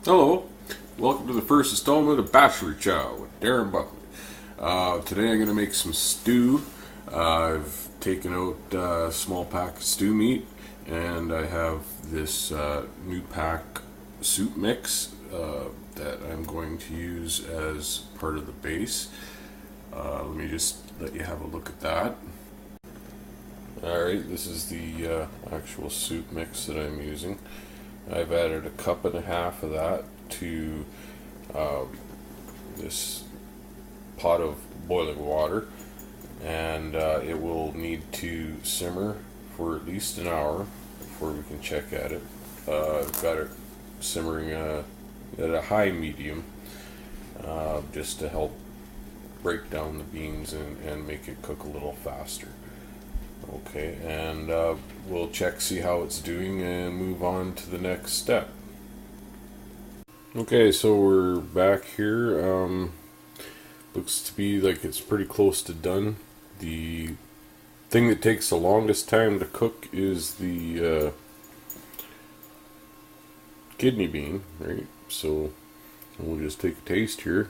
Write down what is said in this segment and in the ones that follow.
Hello, welcome to the first installment of Bachelor Chow with Darren Buckley. Today I'm going to make some stew. I've taken out a small pack of stew meat, and I have this new pack soup mix that I'm going to use as part of the base. Let me just let you have a look at that. Alright, this is the actual soup mix that I'm using. I've added a cup and a half of that to this pot of boiling water, and it will need to simmer for at least an hour before we can check at it. I've got it simmering at a high medium just to help break down the beans and make it cook a little faster. Okay, and we'll check, see how it's doing, and move on to the next step. Okay, so we're back here. Looks to be like it's pretty close to done. The thing that takes the longest time to cook is the kidney bean, right? So we'll just take a taste here.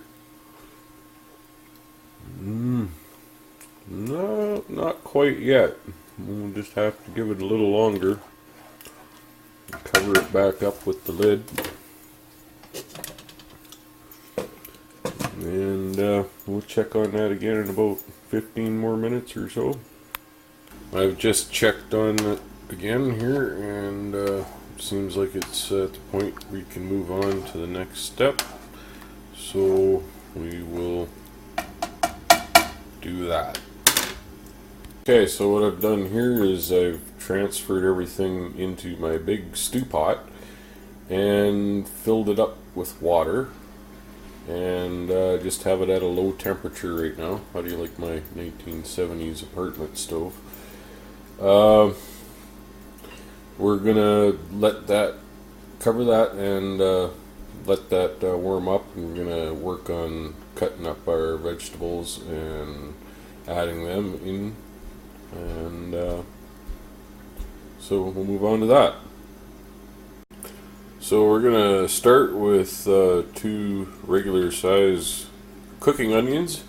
No, not quite yet. We'll just have to give it a little longer. Cover it back up with the lid. And we'll check on that again in about 15 more minutes or so. I've just checked on it again here, and seems like it's at the point we can move on to the next step. So we will do that. Okay, so what I've done here is I've transferred everything into my big stew pot and filled it up with water, and just have it at a low temperature right now. How do you like my 1970s apartment stove? We're gonna let that cover that and let that warm up. We're gonna work on cutting up our vegetables and adding them in, and so we'll move on to that. So we're gonna start with 2 regular size cooking onions,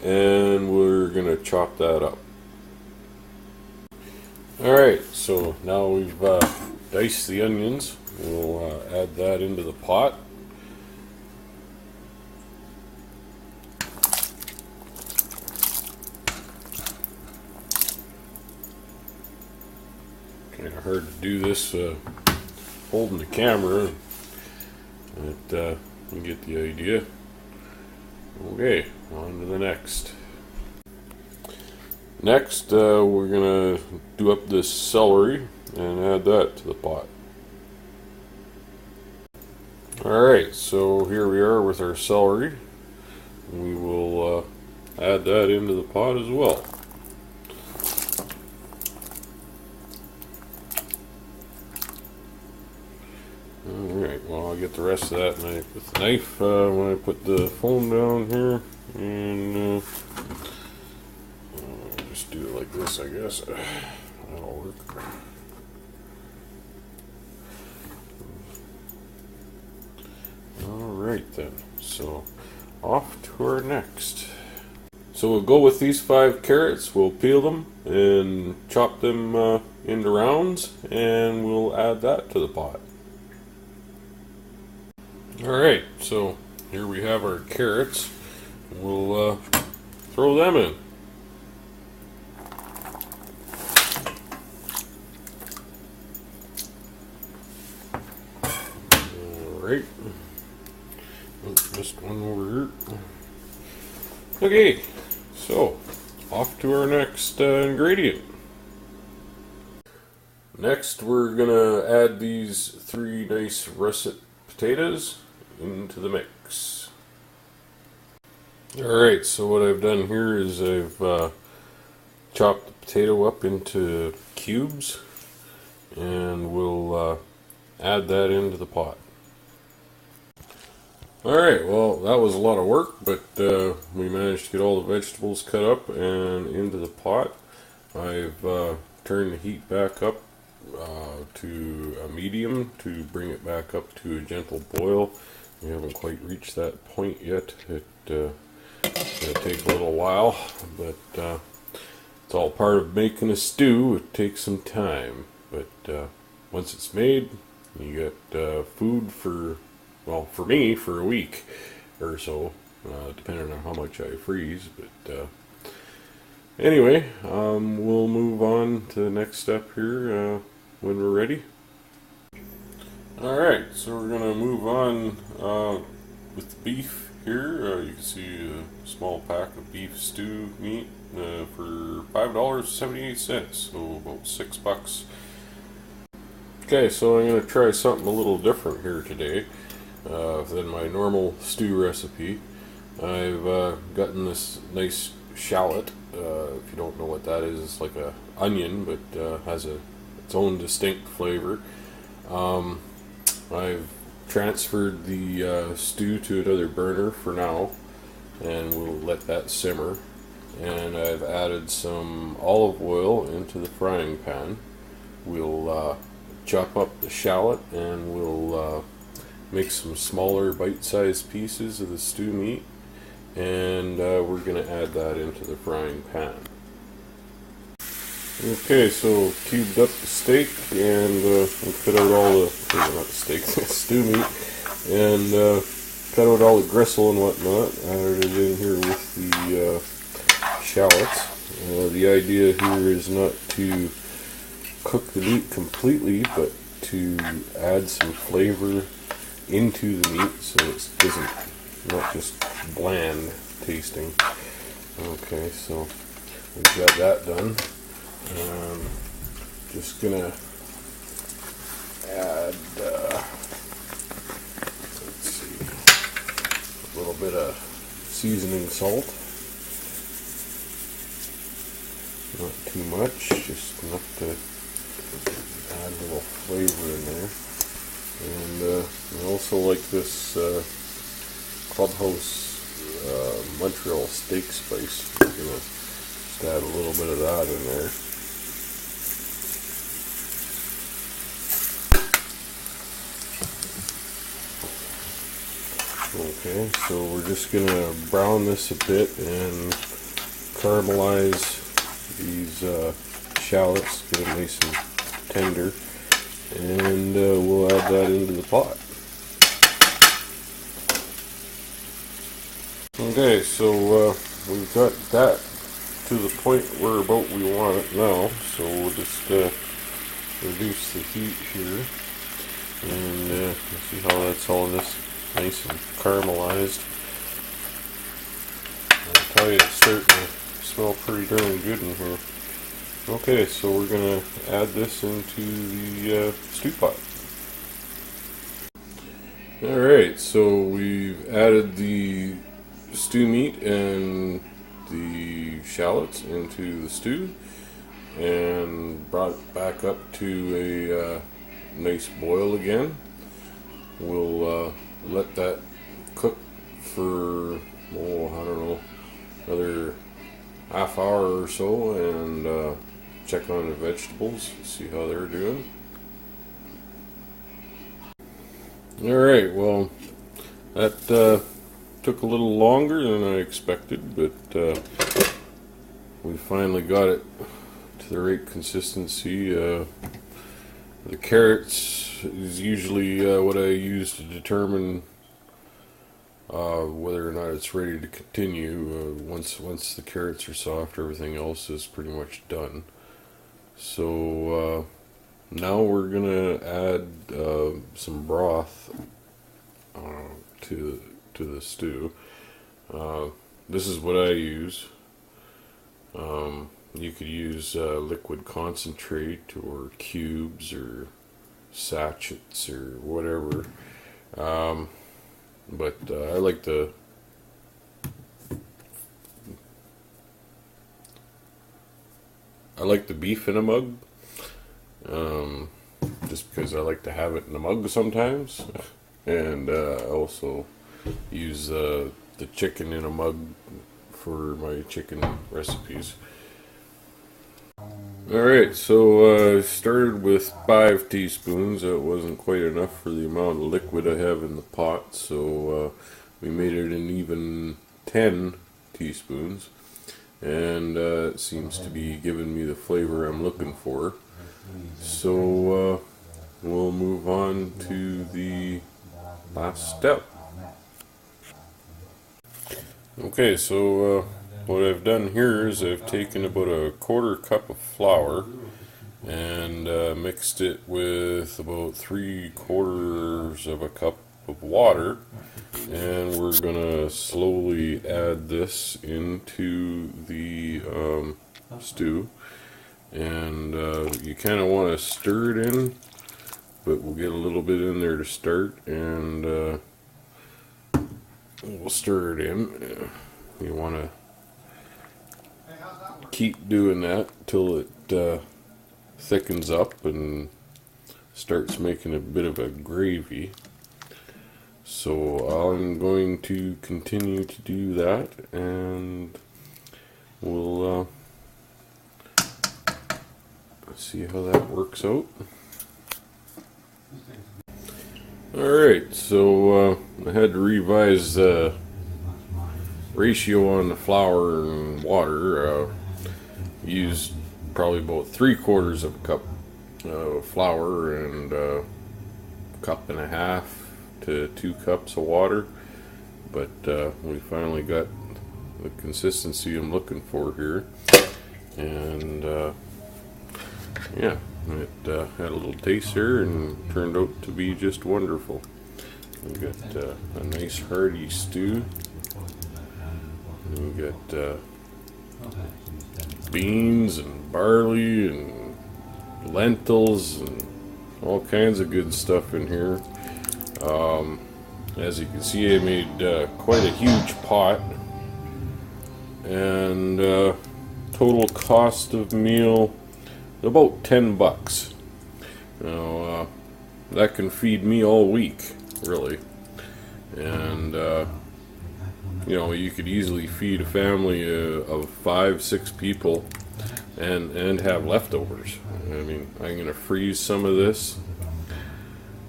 and we're gonna chop that up. Alright, so now we've diced the onions. We'll add that into the pot. Kind of hard to do this holding the camera, but you get the idea. Okay, on to the next. Next, we're gonna do up this celery and add that to the pot. Alright, so here we are with our celery. We will add that into the pot as well. Alright, well, I'll get the rest of that with the knife when I put the phone down here, and just do it like this, I guess. That'll work. Alright then, so off to our next. So we'll go with these 5 carrots, we'll peel them and chop them into rounds, and we'll add that to the pot. Alright, so here we have our carrots. We'll throw them in. Alright. Missed one over here. Okay, so off to our next ingredient. Next, we're gonna add these 3 nice russet potatoes into the mix. Alright, so what I've done here is I've chopped the potato up into cubes, and we'll add that into the pot. Alright, well, that was a lot of work, but we managed to get all the vegetables cut up and into the pot. I've turned the heat back up to a medium to bring it back up to a gentle boil. We haven't quite reached that point yet. It's going to take a little while, but it's all part of making a stew. It takes some time, but once it's made, you get food for, well, for me, for a week or so, depending on how much I freeze. But anyway, we'll move on to the next step here when we're ready. Alright, so we're going to move on with the beef here. You can see a small pack of beef stew meat for $5.78, so about $6. Okay, so I'm going to try something a little different here today than my normal stew recipe. I've gotten this nice shallot. If you don't know what that is, it's like a onion, but has its own distinct flavor. I've transferred the stew to another burner for now, and we'll let that simmer. And I've added some olive oil into the frying pan. We'll chop up the shallot, and we'll make some smaller bite-sized pieces of the stew meat, and we're going to add that into the frying pan. Okay, so cubed up the steak, and we'll cut out all the, not the steak, the stew meat, and cut out all the gristle and whatnot. Added it in here with the shallots. The idea here is not to cook the meat completely, but to add some flavor into the meat so it doesn't, not just bland tasting. Okay, so we've got that done. Just gonna add, let's see, a little bit of seasoning salt. Not too much, just enough to add a little flavor in there. And I also like this Clubhouse Montreal steak spice. I'm gonna just add a little bit of that in there. Okay, so we're just going to brown this a bit and caramelize these shallots, get them nice and tender, and we'll add that into the pot. Okay, so we've got that to the point where about we want it now, so we'll just reduce the heat here, and see how that's all this nice and caramelized. I'll tell you, it's starting to smell pretty darn good in here. Okay, so we're going to add this into the stew pot. Alright, so we've added the stew meat and the shallots into the stew and brought it back up to a nice boil again. We'll let that cook for, I don't know, another half hour or so, and check on the vegetables, see how they're doing. Alright, well, that took a little longer than I expected, but we finally got it to the right consistency. The carrots is usually what I use to determine whether or not it's ready to continue. Once the carrots are soft, everything else is pretty much done. So now we're gonna add some broth to the stew. This is what I use. You could use liquid concentrate or cubes or sachets or whatever, but I like the beef in a mug, just because I like to have it in a mug sometimes, and I also use the chicken in a mug for my chicken recipes. Alright, so started with 5 teaspoons. That wasn't quite enough for the amount of liquid I have in the pot, so we made it an even 10 teaspoons. And it seems to be giving me the flavor I'm looking for. So we'll move on to the last step. Okay, so what I've done here is I've taken about a 1/4 cup of flour and mixed it with about 3/4 of a cup of water, and we're gonna slowly add this into the stew. And you kind of want to stir it in, but we'll get a little bit in there to start, and we'll stir it in. You want to keep doing that till it thickens up and starts making a bit of a gravy. So I'm going to continue to do that, and we'll see how that works out. Alright, so I had to revise the ratio on the flour and water. Used probably about 3/4 of a cup of flour and a cup and a half to 2 cups of water, but we finally got the consistency I'm looking for here, and yeah, it had a little taste here and turned out to be just wonderful. We got a nice hearty stew. We got beans and barley and lentils and all kinds of good stuff in here. As you can see, I made quite a huge pot, and total cost of meal about $10. Now that can feed me all week, really, and you know, you could easily feed a family of 5-6 people and have leftovers. I mean, I'm gonna freeze some of this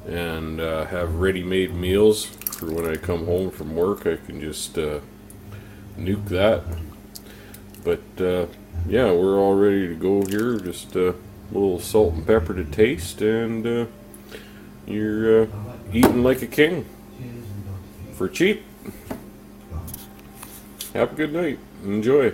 and have ready-made meals for when I come home from work. I can just nuke that. But yeah, we're all ready to go here. Just a little salt and pepper to taste, and you're eating like a king for cheap. Have a good night. Enjoy.